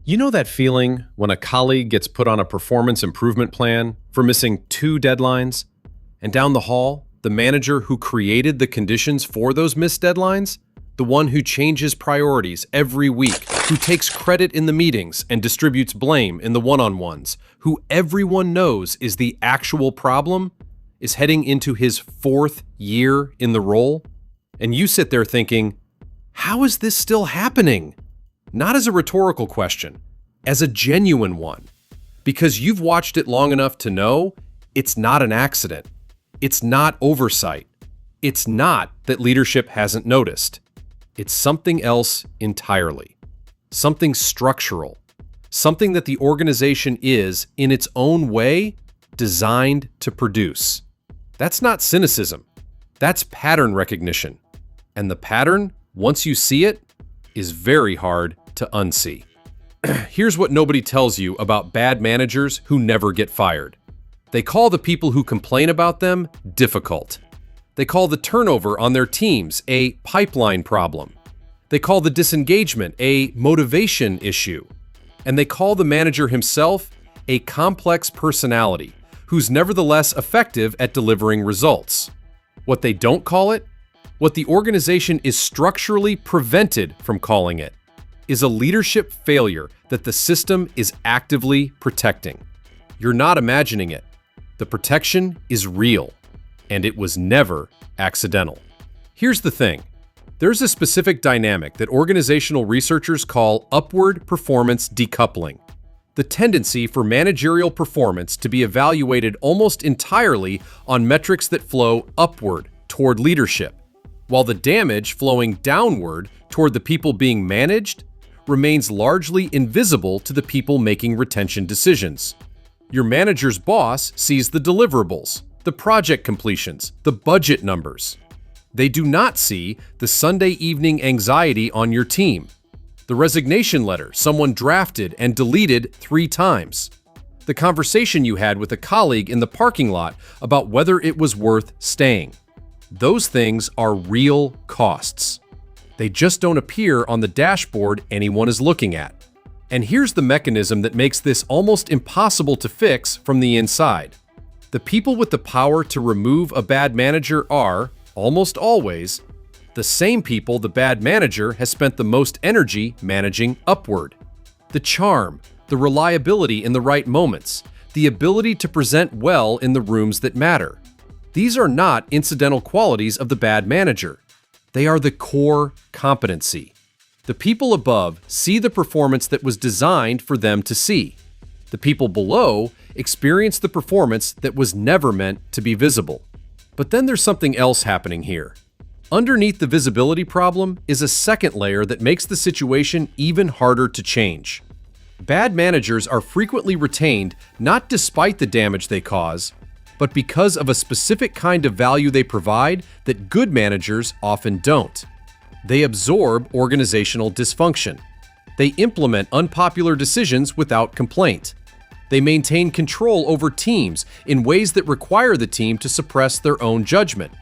You know that feeling when a colleague gets put on a performance improvement plan for missing 2 deadlines, and down the hall, the manager who created the conditions for those missed deadlines, the one who changes priorities every week, who takes credit in the meetings and distributes blame in the one-on-ones, who everyone knows is the actual problem, is heading into his 4th year in the role? And you sit there thinking, how is this still happening? Not as a rhetorical question, as a genuine one. Because you've watched it long enough to know it's not an accident. It's not oversight. It's not that leadership hasn't noticed. It's something else entirely. Something structural. Something that the organization is, in its own way, designed to produce. That's not cynicism. That's pattern recognition. And the pattern, once you see it, is very hard to unsee. Here's what nobody tells you about bad managers who never get fired. They call the people who complain about them difficult. They call the turnover on their teams a pipeline problem. They call the disengagement a motivation issue. And they call the manager himself a complex personality who's nevertheless effective at delivering results. What they don't call it, what the organization is structurally prevented from calling it, is a leadership failure that the system is actively protecting. You're not imagining it. The protection is real, and it was never accidental. Here's the thing. There's a specific dynamic that organizational researchers call upward performance decoupling. The tendency for managerial performance to be evaluated almost entirely on metrics that flow upward toward leadership, while the damage flowing downward toward the people being managed remains largely invisible to the people making retention decisions. Your manager's boss sees the deliverables, the project completions, the budget numbers. They do not see the Sunday evening anxiety on your team, the resignation letter someone drafted and deleted 3 times, the conversation you had with a colleague in the parking lot about whether it was worth staying. Those things are real costs. They just don't appear on the dashboard anyone is looking at. And here's the mechanism that makes this almost impossible to fix from the inside. The people with the power to remove a bad manager are, almost always, the same people the bad manager has spent the most energy managing upward. The charm, the reliability in the right moments, the ability to present well in the rooms that matter. These are not incidental qualities of the bad manager. They are the core competency. The people above see the performance that was designed for them to see. The people below experience the performance that was never meant to be visible. But then there's something else happening here. Underneath the visibility problem is a second layer that makes the situation even harder to change. Bad managers are frequently retained not despite the damage they cause, but because of a specific kind of value they provide that good managers often don't. They absorb organizational dysfunction. They implement unpopular decisions without complaint. They maintain control over teams in ways that require the team to suppress their own judgment,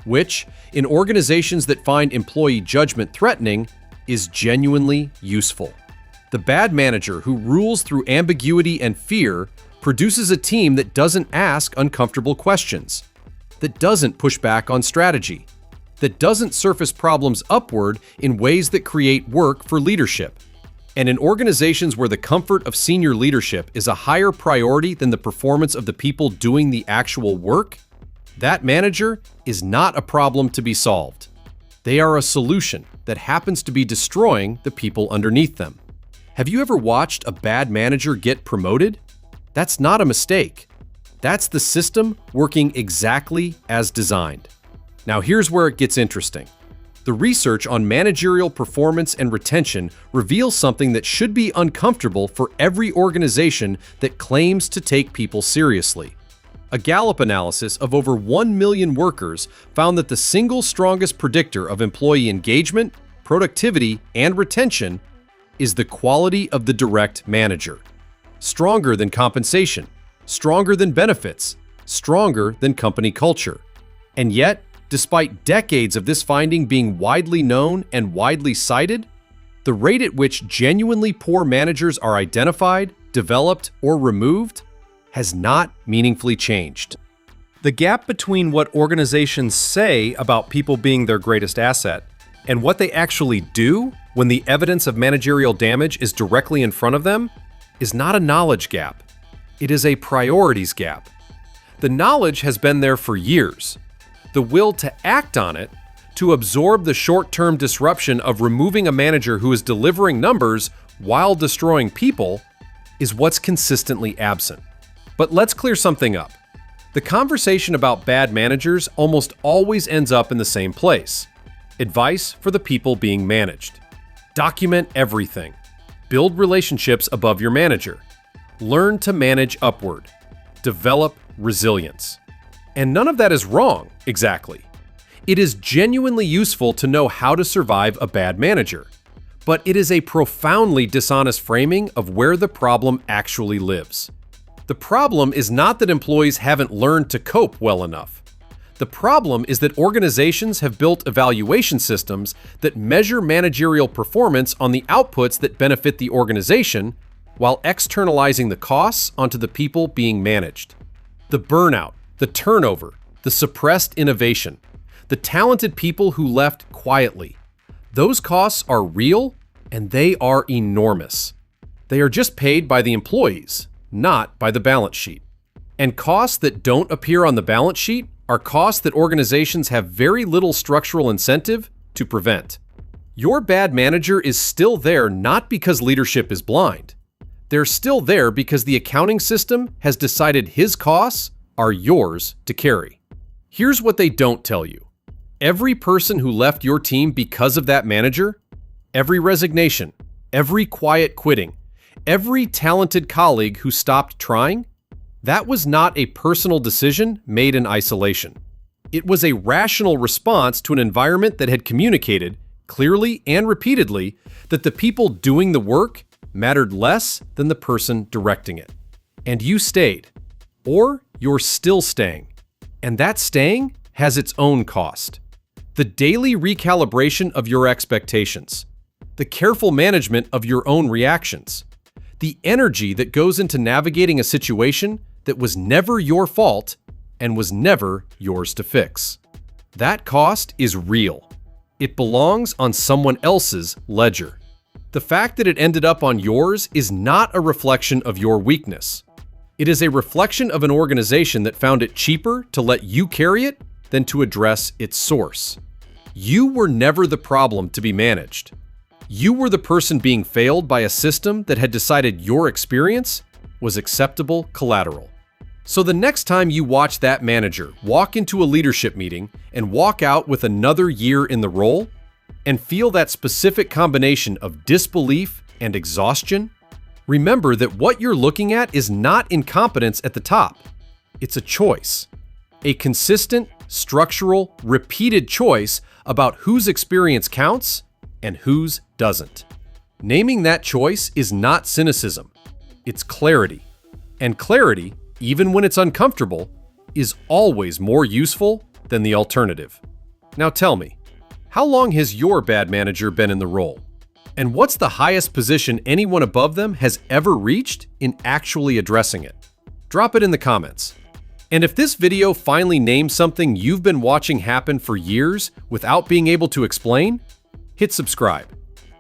which, in organizations that find employee judgment threatening, is genuinely useful. The bad manager who rules through ambiguity and fear produces a team that doesn't ask uncomfortable questions, that doesn't push back on strategy, that doesn't surface problems upward in ways that create work for leadership. And in organizations where the comfort of senior leadership is a higher priority than the performance of the people doing the actual work, that manager is not a problem to be solved. They are a solution that happens to be destroying the people underneath them. Have you ever watched a bad manager get promoted? That's not a mistake. That's the system working exactly as designed. Now here's where it gets interesting. The research on managerial performance and retention reveals something that should be uncomfortable for every organization that claims to take people seriously. A Gallup analysis of over 1 million workers found that the single strongest predictor of employee engagement, productivity, and retention is the quality of the direct manager. Stronger than compensation, stronger than benefits, stronger than company culture. And yet, despite decades of this finding being widely known and widely cited, the rate at which genuinely poor managers are identified, developed, or removed has not meaningfully changed. The gap between what organizations say about people being their greatest asset and what they actually do when the evidence of managerial damage is directly in front of them is not a knowledge gap. It is a priorities gap. The knowledge has been there for years. The will to act on it, to absorb the short-term disruption of removing a manager who is delivering numbers while destroying people, is what's consistently absent. But let's clear something up. The conversation about bad managers almost always ends up in the same place. Advice for the people being managed. Document everything. Build relationships above your manager. Learn to manage upward. Develop resilience. And none of that is wrong, exactly. It is genuinely useful to know how to survive a bad manager, but it is a profoundly dishonest framing of where the problem actually lives. The problem is not that employees haven't learned to cope well enough. The problem is that organizations have built evaluation systems that measure managerial performance on the outputs that benefit the organization, while externalizing the costs onto the people being managed. The burnout, the turnover, the suppressed innovation, the talented people who left quietly. Those costs are real and they are enormous. They are just paid by the employees, not by the balance sheet. And costs that don't appear on the balance sheet are costs that organizations have very little structural incentive to prevent. Your bad manager is still there not because leadership is blind. They're still there because the accounting system has decided his costs are yours to carry. Here's what they don't tell you. Every person who left your team because of that manager, every resignation, every quiet quitting, every talented colleague who stopped trying, that was not a personal decision made in isolation. It was a rational response to an environment that had communicated, clearly and repeatedly, that the people doing the work mattered less than the person directing it. And you stayed. Or you're still staying. And that staying has its own cost. The daily recalibration of your expectations. The careful management of your own reactions. The energy that goes into navigating a situation that was never your fault and was never yours to fix. That cost is real. It belongs on someone else's ledger. The fact that it ended up on yours is not a reflection of your weakness. It is a reflection of an organization that found it cheaper to let you carry it than to address its source. You were never the problem to be managed. You were the person being failed by a system that had decided your experience was acceptable collateral. So the next time you watch that manager walk into a leadership meeting and walk out with another year in the role, and feel that specific combination of disbelief and exhaustion, remember that what you're looking at is not incompetence at the top. It's a choice. A consistent, structural, repeated choice about whose experience counts and whose doesn't. Naming that choice is not cynicism. It's clarity. And clarity, even when it's uncomfortable, is always more useful than the alternative. Now tell me, how long has your bad manager been in the role? And what's the highest position anyone above them has ever reached in actually addressing it? Drop it in the comments. And if this video finally names something you've been watching happen for years without being able to explain, hit subscribe.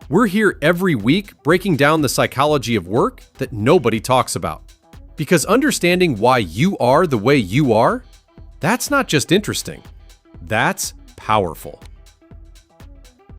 We're here every week breaking down the psychology of work that nobody talks about. Because understanding why you are the way you are, that's not just interesting, that's powerful.